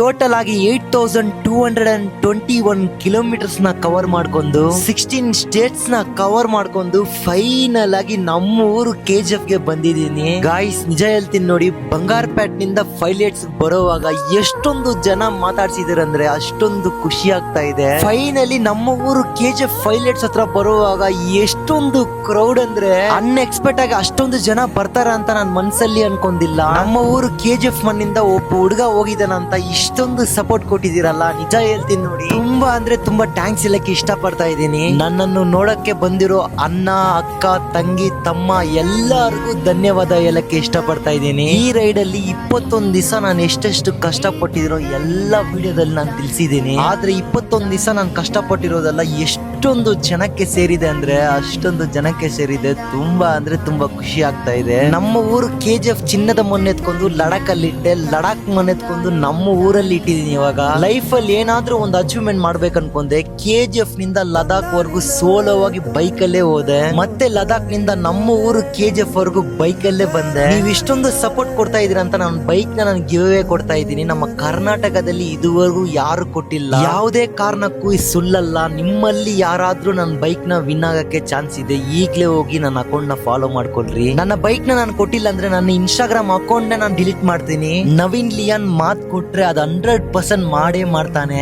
Total ಆಗಿ 8221 kilometres ನ cover ಮಾಡ್ಕೊಂಡು 16 ಸ್ಟೇಟ್ಸ್ ನ ಕವರ್ ಮಾಡ್ಕೊಂಡು ಫೈನಲ್ ಆಗಿ ನಮ್ಮ ಊರು KGF ಗೆ ಬಂದಿದ್ದೀನಿ ಗಾಯ್ಸ್. ನಿಜ ಹೇಳ್ತೀನಿ ನೋಡಿ, ಬಂಗಾರಪೇಟ್ ನಿಂದ ಫೈಲೇಟ್ಸ್ ಬರೋವಾಗ ಎಷ್ಟೊಂದು ಜನ ಮಾತಾಡ್ಸಿದಾರೆ ಅಂದ್ರೆ ಅಷ್ಟೊಂದು ಖುಷಿ ಆಗ್ತಾ ಇದೆ. ಫೈನಲಿ ನಮ್ಮ ಊರು KGF ಫೈಲೇಟ್ಸ್ ಹತ್ರ ಬರುವಾಗ ಎಷ್ಟೊಂದು ಕ್ರೌಡ್ ಅಂದ್ರೆ ಅನ್ಎಕ್ಸ್ಪೆಕ್ಟ್ ಆಗಿ ಅಷ್ಟೊಂದು ಜನ ಬರ್ತಾರ ಅಂತ ನಾನು ಮನ್ಸಲ್ಲಿ ಅನ್ಕೊಂಡಿಲ್ಲ. ನಮ್ಮ ಊರು KGF ಮಣ್ಣಿಂದ ಒಬ್ಬ ಹುಡುಗ ಹೋಗಿದ್ದಾನಂತ ಇಷ್ಟೊಂದು ಸಪೋರ್ಟ್ ಕೊಟ್ಟಿದ್ದೀರಲ್ಲ, ನಿಜ ಹೇಳ್ತೀನಿ ನೋಡಿ, ತುಂಬಾ ಅಂದ್ರೆ ತುಂಬಾ ಥ್ಯಾಂಕ್ಸ್ ಹೇಳಕ್ಕೆ ಇಷ್ಟ ಪಡ್ತಾ ಇದ್ದೀನಿ. ನನ್ನನ್ನು ನೋಡಕ್ಕೆ ಬಂದಿರೋ ಅಣ್ಣ, ಅಕ್ಕ, ತಂಗಿ, ತಮ್ಮ ಎಲ್ಲರಿಗೂ ಧನ್ಯವಾದ ಹೇಳಕ್ಕೆ ಇಷ್ಟ ಪಡ್ತಾ ಇದ್ದೀನಿ. ಈ ರೈಡ್ ಅಲ್ಲಿ 21 ದಿವಸ ನಾನು ಎಷ್ಟೆಷ್ಟು ಕಷ್ಟಪಟ್ಟಿರೋ ಎಲ್ಲ ವಿಡಿಯೋದಲ್ಲಿ ನಾನು ತಿಳಿಸಿದ್ದೀನಿ. ಆದ್ರೆ 21 ದಿವಸ ನಾನು ಕಷ್ಟಪಟ್ಟಿರೋದೆಲ್ಲ ಎಷ್ಟೊಂದು ಜನಕ್ಕೆ ಸೇರಿದೆ ಅಂದ್ರೆ ಅಷ್ಟೊಂದು ಜನಕ್ಕೆ ಸೇರಿದೆ. ತುಂಬಾ ಅಂದ್ರೆ ತುಂಬಾ ಖುಷಿ ಆಗ್ತಾ ಇದೆ. ನಮ್ಮ ಊರು KGF ಚಿನ್ನದ ಮೊನ್ನೆ ಎತ್ಕೊಂಡು ಲಡಾಖ್ ಅಲ್ಲಿ ಇಟ್ಟೆ, ಲಡಾಖ್ ಮೊನ್ನೆ ಎತ್ಕೊಂಡು ನಮ್ಮ ಊರಲ್ಲಿ ಇಟ್ಟಿದ್ದೀನಿ. ಇವಾಗ ಲೈಫ್ ಅಲ್ಲಿ ಏನಾದ್ರೂ ಒಂದು ಅಚೀವ್ಮೆಂಟ್ ಮಾಡ್ಬೇಕು ಅನ್ಕೊಂಡೆ. KGF ನಿಂದ ಲದಾಖ್ ವರ್ಗು ಸೋಲೋ ಆಗಿ ಬೈಕ್ ಅಲ್ಲೇ ಹೋದೆ, ಮತ್ತೆ ಲದಾಖ್ ನಿಂದ ನಮ್ಮ ಊರು KGF ವರ್ಗು ಬೈಕ್ ಅಲ್ಲೇ ಬಂದೆ. ನೀವು ಇಷ್ಟೊಂದು ಸಪೋರ್ಟ್ ಕೊಡ್ತಾ ಇದೀರ ಅಂತ ನಾನು ಬೈಕ್ ನ ನಾನು ಗಿವ್ ಅವೇ ಕೊಡ್ತಾ ಇದ್ದೀನಿ. ನಮ್ಮ ಕರ್ನಾಟಕದಲ್ಲಿ ಇದುವರೆಗೂ ಯಾರು ಕೊಟ್ಟಿಲ್ಲ. ಯಾವುದೇ ಕಾರಣಕ್ಕೂ ಸುಳ್ಳಲ್ಲ. ನಿಮ್ಮಲ್ಲಿ ಯಾರಾದ್ರೂ ನನ್ನ ಬೈಕ್ ನ ವಿನ್ ಆಗಕ್ಕೆ ಚಾನ್ಸ್ ಇದೆ, ಈಗ್ಲೇ ಹೋಗಿ ನನ್ನ ಅಕೌಂಟ್ ನ ಫಾಲೋ ಮಾಡ್ಕೊಳ್ರಿ. ನನ್ನ ಬೈಕ್ ನ ನಾನು ಕೊಟ್ಟಿಲ್ಲ ಅಂದ್ರೆ ನನ್ನ ಇನ್ಸ್ಟಾಗ್ರಾಮ್ ಅಕೌಂಟ್ ನ ನಾನು ಡಿಲೀಟ್ ಮಾಡ್ತೀನಿ. ನವೀನ್ ಲಿಯಾನ್ ಮಾತ್ ಕೊಟ್ರೆ ಅದು 100% ಮಾಡೇ ಮಾಡ್ತಾನೆ.